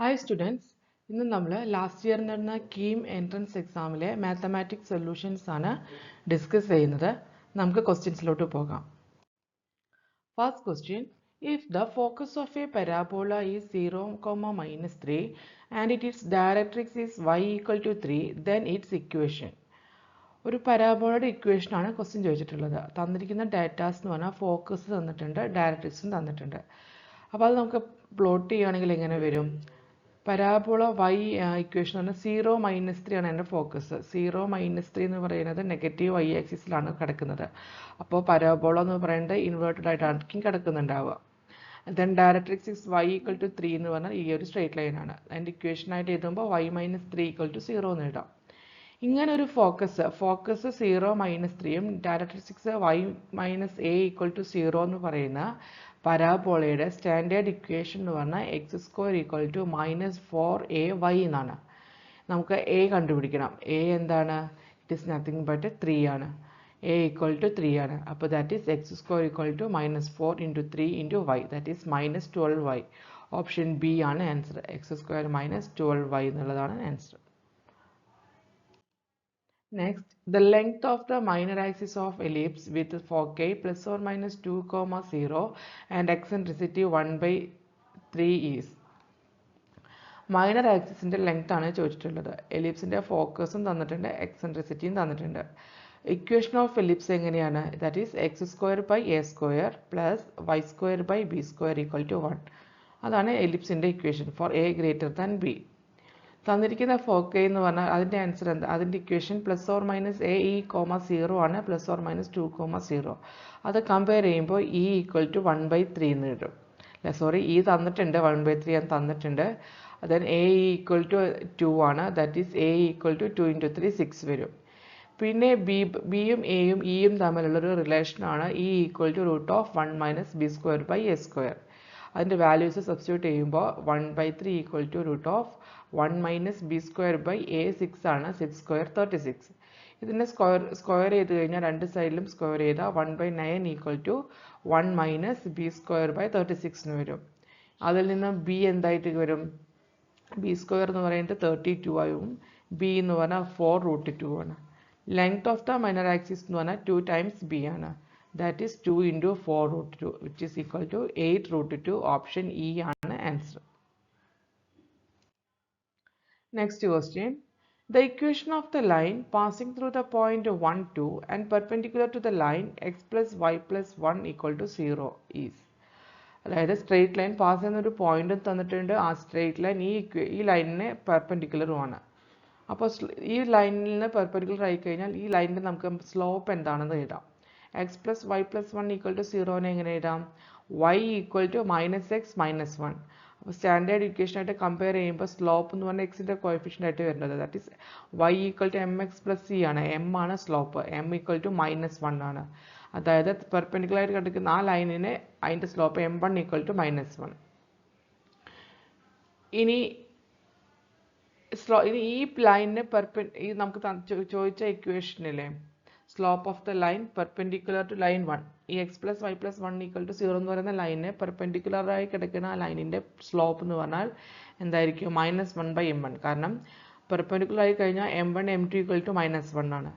Hi students, ഇന്ന് നമ്മൾ last year നടന്ന കീം എൻട്രൻസ് എക്സാമിലെ മാത്തമാറ്റിക്സ് സൊല്യൂഷൻസ് ആണ് ഡിസ്കസ് ചെയ്യുന്നത്. നമുക്ക് ക്വസ്റ്റ്യൻസിലോട്ട് പോകാം. First question, if the focus of a parabola is 0, -3 and its directrix is y equal to 3, then its equation. ഒരു പരാബോളയുടെ equation ആണ് question ചോദിച്ചിട്ടുള്ളത്. തന്നിരിക്കുന്ന ഡാറ്റാസ് എന്ന് പറഞ്ഞാൽ ഫോക്കസ് തന്നിട്ടുണ്ട്, ഡയറക്ട്രിക്സും തന്നിട്ടുണ്ട്. അപ്പോൾ അത് നമുക്ക് പ്ലോട്ട് ചെയ്യുകയാണെങ്കിൽ എങ്ങനെ വരും? പരാബോള y ഇക്വേഷൻ ആണ് 0 -3 ആണ് എൻ്റെ ഫോക്കസ്. 0 -3 എന്ന് പറയുന്നത് നെഗറ്റീവ് y ആക്സിസിലാണ് കിടക്കുന്നത്. അപ്പോൾ പരാബോള എന്ന് പറയുന്നത് ഇൻവേർട്ടഡ് ആയിട്ടായിരിക്കും കിടക്കുന്നുണ്ടാവുക. Then directrix is y equal to 3 എന്ന് പറഞ്ഞാൽ ഈ ഒരു സ്ട്രേറ്റ് ലൈൻ ആണ്. അതിൻ്റെ ഇക്വേഷനായിട്ട് എഴുതുമ്പോൾ y - 3 ഈക്വൽ ടു 0 എന്ന് എഴുതാം. ഇങ്ങനെ ഒരു ഫോക്കസ് 0 -3യും directrix y - a equal to 0 എന്ന് പറയുന്ന പരാബോളയുടെ സ്റ്റാൻഡേർഡ് ഇക്വേഷൻ എന്ന് പറഞ്ഞാൽ x² ഈക്വൽ ടു -4ay എന്നാണ്. നമുക്ക് a കണ്ടുപിടിക്കണം. a എന്താണ്? ഇറ്റ് ഈസ് നത്തിങ് ബട്ട് 3 ആണ്. a ഈക്വൽ ടു 3 ആണ്. അപ്പോൾ that is x² equal to -4 into 3 into y, that is -12y. Option B ആണ് ആൻസർ. x² -12y എന്നുള്ളതാണ് answer. Next, the length of the minor axis of ellipse with foci ±2, 0 and eccentricity 1/3 is. Minor ആക്സിസിൻ്റെ length ആണ് ചോദിച്ചിട്ടുള്ളത്. എലിപ്സിൻ്റെ ഫോക്കസും തന്നിട്ടുണ്ട്, എക്സെൻട്രിസിറ്റിയും തന്നിട്ടുണ്ട്. ഇക്വേഷൻ ഓഫ് എലിപ്സ് എങ്ങനെയാണ്? That is x² + a² + y² b² equal to 1. അതാണ് എലിപ്സിൻ്റെ equation for a greater than b. തന്നിരിക്കുന്ന ഫോക്കൈ എന്ന് പറഞ്ഞാൽ അതിൻ്റെ ആൻസർ എന്താ? അതിൻ്റെ ഇക്വേഷൻ ±a e, 0 ആണ്, ±2, 0. അത് കമ്പയർ ചെയ്യുമ്പോൾ e ഈക്വൽ ടു 1/3 എന്ന് കിട്ടും. അല്ല സോറി, e തന്നിട്ടുണ്ട്, 1/3 ആണ് തന്നിട്ടുണ്ട്. ദെൻ a ഈക്വൽ ടു 2 ആണ്, that is a equal to 2 × 3 6 വരും. പിന്നെ ബിയും എയും ഇയും തമ്മിലുള്ളൊരു റിലേഷനാണ് e equal to √1 - b² / a². അതിൻ്റെ വാല്യൂസ് സബ്സ്റ്റിറ്റ്യൂട്ട് ചെയ്യുമ്പോൾ 1/3 ഈക്വൽ ടു √1 - b² / a 6 ആണ്. 6² 36. ഇതിനെ സ്ക്വയർ ചെയ്ത് കഴിഞ്ഞാൽ രണ്ട് സൈഡിലും സ്ക്വയർ ചെയ്താൽ 1/9 ഈക്വൽ ടു 1 - b² / 36 എന്ന് വരും. അതിൽ നിന്ന് b എന്തായിട്ട് വരും? b² എന്ന് പറയുന്നത് 32 ആയും b എന്ന് പറഞ്ഞാൽ 4√2 ആണ്. Length of the minor axis എന്ന് പറഞ്ഞാൽ 2 ടൈംസ് b ആണ്. That is 2 into 4√2, which is equal to 8√2. Option E ആണ് answer. Next question. The equation of the line passing through the point 1, 2 and perpendicular to the line x plus y plus 1 equal to 0 is. അതായത് straight line pass ചെയ്യുന്ന ഒരു point തന്നിട്ടുണ്ട്. ആ straight line ഈ ലൈനിന് പെർപെൻഡിക്കുലറുമാണ്. അപ്പോൾ ഈ ലൈനിൽ നിന്ന് പെർപെൻഡിക്കുലർ ആയി കഴിഞ്ഞാൽ ഈ ലൈനിൻ്റെ നമുക്ക് സ്ലോപ്പ് എന്താണെന്ന് എഴുതാം. x plus y plus 1 equal to 0 എങ്ങനെ എഴുതാം? y equal to -x - 1. അപ്പോൾ സ്റ്റാൻഡേർഡ് ഇക്വേഷൻ ആയിട്ട് കമ്പയർ ചെയ്യുമ്പോൾ സ്ലോപ്പ് എന്ന് പറഞ്ഞാൽ എക്സിൻ്റെ കോഎഫിഷ്യൻ്റ് ആയിട്ട് വരുന്നത്. That is y equal to mx plus c ആണ്. m ആണ് സ്ലോപ്പ്. m equal to -1 ആണ്. അതായത് പെർപെൻഡിക്കുലർ ആയിട്ട് കിടക്കുന്ന ആ ലൈനിന് അതിൻ്റെ സ്ലോപ്പ് m1 equal to -1. ഇനി ഈ ലൈനിന് ഈ നമുക്ക് ചോദിച്ച ഇക്വേഷനിലെ slope of the line perpendicular to line 1, ഈ x plus y plus 1 equal to 0 എന്ന് പറയുന്ന ലൈനിന് പെർപെൻഡിക്കുലറായി കിടക്കുന്ന ആ ലൈനിൻ്റെ സ്ലോപ്പ് എന്ന് പറഞ്ഞാൽ എന്തായിരിക്കും? -1/m1. കാരണം പെർപെൻഡിക്കുലർ ആയി കഴിഞ്ഞാൽ m1 m2 equal to -1 ആണ്.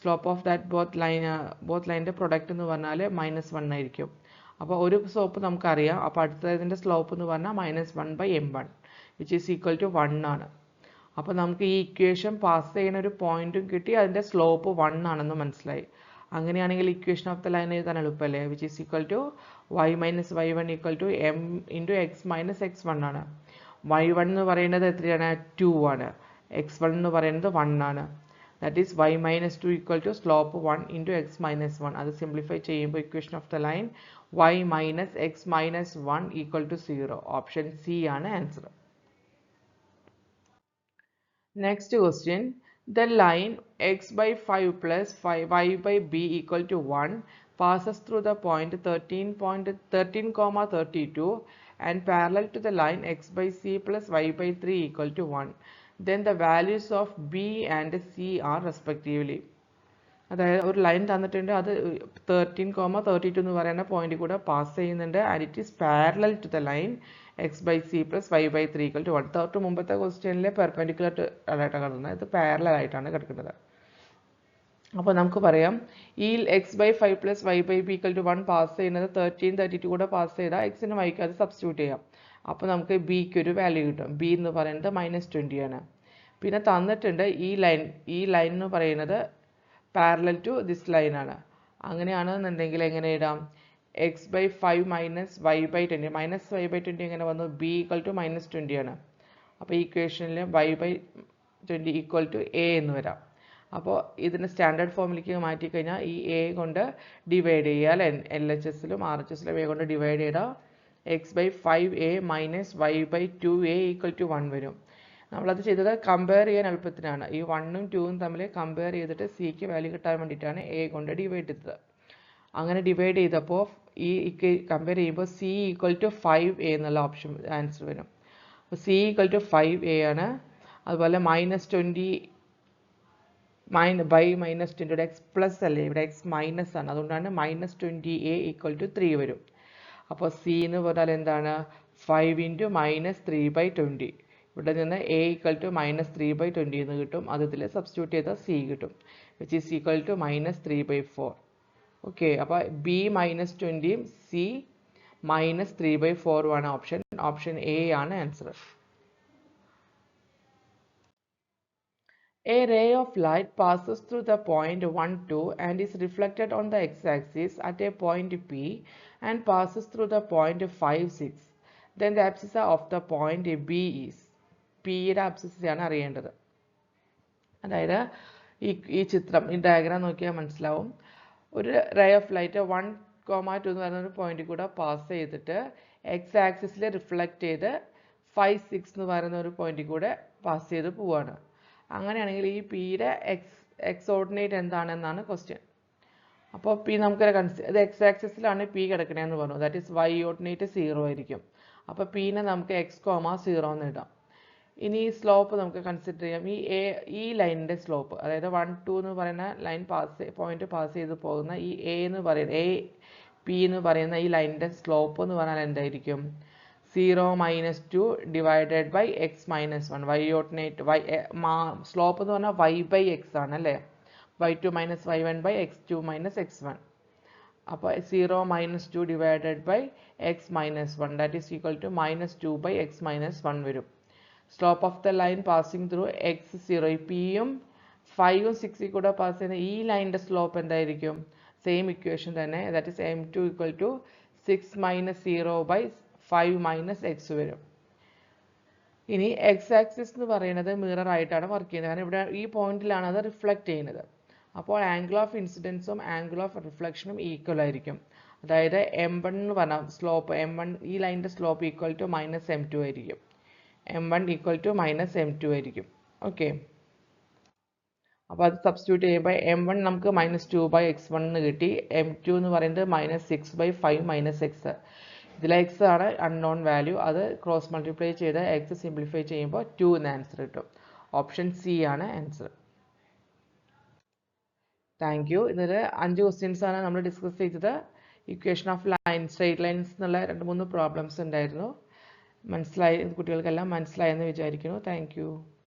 സ്ലോപ്പ് ഓഫ് ദാറ്റ് ബോത്ത് ലൈനിൻ്റെ പ്രൊഡക്റ്റ് എന്ന് പറഞ്ഞാൽ -1 ആയിരിക്കും. അപ്പോൾ ഒരു സ്ലോപ്പ് നമുക്കറിയാം. അപ്പോൾ അടുത്തതിൻ്റെ സ്ലോപ്പ് എന്ന് പറഞ്ഞാൽ -1/m1, which is equal to 1 ആണ്. അപ്പോൾ നമുക്ക് ഈ ഇക്വേഷൻ പാസ് ചെയ്യുന്ന ഒരു പോയിന്റും കിട്ടി, അതിൻ്റെ സ്ലോപ്പ് 1 ആണെന്ന് മനസ്സിലായി. അങ്ങനെയാണെങ്കിൽ ഇക്വേഷൻ ഓഫ് ദ ലൈൻ എഴുതാൻ എളുപ്പമല്ലേ? Which is equal to y - y1 equal to m × x - x1 ആണ്. y1 എന്ന് പറയുന്നത് എത്രയാണ്? 2 ആണ്. x1 എന്ന് പറയുന്നത് 1 ആണ്. That is y - 2 equal to slope 1 × x - 1. അത് സിംപ്ലിഫൈ ചെയ്യുമ്പോൾ equation of the line y - x - 1 equal to 0. Option C ആണ് answer. Next question. The line x/5 plus y/b equal to 1 passes through the point 13, and parallel to the line x/c plus y/3 equal to 1. Then the values of b and c are respectively. അതായത് ഒരു line തന്നിട്ടുണ്ട്, അത് 13, 32 എന്ന് പറയുന്ന point കൂടെ pass ചെയ്യുന്നുണ്ട്, and it is parallel to the line x by c plus y by 3 equal to 1. തൊട്ട് മുമ്പത്തെ ക്വസ്റ്റ്യനിലെ പെർപെൻഡിക്കുലർ ആയിട്ടാണ് കിടക്കുന്നത്, ഇത് പാരലൽ ആയിട്ടാണ് കിടക്കുന്നത്. അപ്പോൾ നമുക്ക് പറയാം ഈ x by 5 plus y by b equal to 1 pass ചെയ്യുന്നത് 1332 കൂടെ പാസ് ചെയ്താൽ എക്സിന് വൈക്ക് അത് സബ്സ്റ്റിറ്റ്യൂട്ട് ചെയ്യാം. അപ്പോൾ നമുക്ക് ബിക്ക് ഒരു വാല്യൂ കിട്ടും. ബി എന്ന് പറയുന്നത് -20 ആണ്. പിന്നെ തന്നിട്ടുണ്ട് ഈ ലൈൻ എന്ന് പറയുന്നത് പാരലൽ ടു ദിസ് ലൈൻ ആണ്. അങ്ങനെയാണെന്നുണ്ടെങ്കിൽ എങ്ങനെ ഇടാം? X by 5 minus Y by 20, minus Y by 20 എങ്ങനെ വന്നു? ബി ഈക്വൽ ടു -20 ആണ്. അപ്പോൾ ഈ ഇക്വേഷനിൽ y by 20 equal to a എന്ന് വരാം. അപ്പോൾ ഇതിന് സ്റ്റാൻഡേർഡ് ഫോമിലേക്ക് മാറ്റിക്കഴിഞ്ഞാൽ ഈ എ കൊണ്ട് ഡിവൈഡ് ചെയ്യുക, എൽ എച്ച് എസിലും ആർ എച്ച് എസിലും എ കൊണ്ട് ഡിവൈഡ് ചെയ്താൽ X by 5a minus Y by 2a equal to 1 വരും. നമ്മളത് ചെയ്തത് കമ്പയർ ചെയ്യാൻ എളുപ്പത്തിനാണ്. ഈ 1ഉം 2ഉം തമ്മിൽ കമ്പയർ ചെയ്തിട്ട് സിക്ക് വാല്യൂ കിട്ടാൻ വേണ്ടിയിട്ടാണ് എ കൊണ്ട് ഡിവൈഡ് ചെയ്തത്. അങ്ങനെ ഡിവൈഡ് ചെയ്തപ്പോൾ ഈ കമ്പയർ ചെയ്യുമ്പോൾ സി ഈക്വൽ ടു 5a എന്നുള്ള ഓപ്ഷൻ ആൻസർ വരും. അപ്പോൾ സി ഈക്വൽ ടു 5a ആണ്. അതുപോലെ -20 ബൈ -20 ഇവിടെ എക്സ് പ്ലസ് അല്ലേ, ഇവിടെ എക്സ് മൈനസ് ആണ്, അതുകൊണ്ടാണ് -20a ഈക്വൽ ടു 3 വരും. അപ്പോൾ സി എന്ന് പറഞ്ഞാൽ എന്താണ്? 5 ഇൻറ്റു -3/20. ഇവിടെ നിന്ന് എ ഈക്വൽ ടു -3/20 എന്ന് കിട്ടും. അത് ഇതിൽ സബ്സ്റ്റിറ്റ്യൂട്ട് ചെയ്താൽ സി കിട്ടും, which is equal to -3/4. Okay, അപ്പോൾ ബി -20യും സി -3/4 ആണ് ഓപ്ഷൻ. ഓപ്ഷൻ എ ആണ് answer. A ray of light passes through the point 1, 2 and is reflected on the x-axis at a point P and passes through the point 5, 6. Then the abscissa of the point B is. P യുടെ അബ്സിസ്സയാണ് അറിയേണ്ടത്. അതായത് ഈ ചിത്രം, ഈ diagram നോക്കിയാൽ മനസ്സിലാവും. ഒരു ray of light 1,2 എന്ന് പറയുന്ന ഒരു പോയിന്റിൽ കൂടെ പാസ് ചെയ്തിട്ട് എക്സ് ആക്സിസിൽ റിഫ്ലക്റ്റ് ചെയ്ത് 5, 6 എന്ന് പറയുന്ന ഒരു പോയിന്റിൽ കൂടെ പാസ് ചെയ്ത് പോവാണ്. അങ്ങനെയാണെങ്കിൽ ഈ പിയുടെ എക്സ് ഓർഡിനേറ്റ് എന്താണെന്നാണ് ക്വസ്റ്റ്യൻ. അപ്പോൾ പി നമുക്ക് ഇത് എക്സ് ആക്സിസിലാണ് പി കിടക്കണേന്ന് പറഞ്ഞു. ദാറ്റ് ഈസ് വൈ ഓർഡിനേറ്റ് 0 ആയിരിക്കും. അപ്പോൾ പീനെ നമുക്ക് x,0 എന്ന് ഇടാം. ഇനി ഈ സ്ലോപ്പ് നമുക്ക് കൺസിഡർ ചെയ്യാം. ഈ ലൈനിൻ്റെ സ്ലോപ്പ്, അതായത് 1, 2 എന്ന് പറയുന്ന ലൈൻ പോയിന്റ് പാസ് ചെയ്ത് പോകുന്ന ഈ പി എന്ന് പറയുന്ന ഈ ലൈനിൻ്റെ സ്ലോപ്പ് എന്ന് പറഞ്ഞാൽ എന്തായിരിക്കും? 0 - 2 divided by x minus 1. Y ordinate slope എന്ന് പറഞ്ഞാൽ y ബൈ എക്സ് ആണ് അല്ലേ? y2 - y1 by x2 - x1. അപ്പോൾ 0 - 2 divided by x minus 1, that is equal to -2 by x minus 1 വരും. Slope of the line passing through x0. ഈ പിയും 5ഉം 6 കൂടെ pass ചെയ്യുന്ന ഈ ലൈനിൻ്റെ സ്ലോപ്പ് എന്തായിരിക്കും? സെയിം ഇക്വേഷൻ തന്നെ, that is m2 equal to 6 - 0 by 5 - x വരും. ഇനി എക്സ് ആക്സിസ് എന്ന് പറയുന്നത് മിറർ ആയിട്ടാണ് വർക്ക് ചെയ്യുന്നത്. കാരണം ഇവിടെ ഈ പോയിന്റിലാണ് അത് റിഫ്ലക്റ്റ് ചെയ്യുന്നത്. അപ്പോൾ ആംഗിൾ ഓഫ് ഇൻസിഡൻസും ആംഗിൾ ഓഫ് റിഫ്ലക്ഷനും ഈക്വൽ ആയിരിക്കും. അതായത് m1 എന്ന് പറഞ്ഞാൽ സ്ലോപ്പ്, m1 ഈ ലൈനിൻ്റെ സ്ലോപ്പ് ഈക്വൽ ടു -m2 ആയിരിക്കും. m1 ഈക്വൽ ടു -m2 ആയിരിക്കും. ഓക്കെ, അപ്പോൾ അത് സബ്സ്റ്റിറ്റ്യൂട്ട് ചെയ്യുമ്പോൾ m1 നമുക്ക് -2/x1 എന്ന് കിട്ടി. m2 എന്ന് പറയുന്നത് -6/5 - x. ഇതിലെ x ആണ് അൺനോൺ വാല്യൂ. അത് ക്രോസ് മൾട്ടിപ്ലൈ ചെയ്ത് x സിംപ്ലിഫൈ ചെയ്യുമ്പോൾ 2 എന്ന് ആൻസർ കിട്ടും. ഓപ്ഷൻ സി ആണ് ആൻസർ. Thank you. ഇതിൽ 5 ക്വസ്റ്റ്യൻസ് ആണ് നമ്മൾ ഡിസ്കസ് ചെയ്തത്. Equation of line, straight lines എന്നുള്ള 2-3 പ്രോബ്ലംസ് ഉണ്ടായിരുന്നു. കുട്ടികൾക്കെല്ലാം മനസ്സിലായെന്ന് വിചാരിക്കുന്നു. Thank you.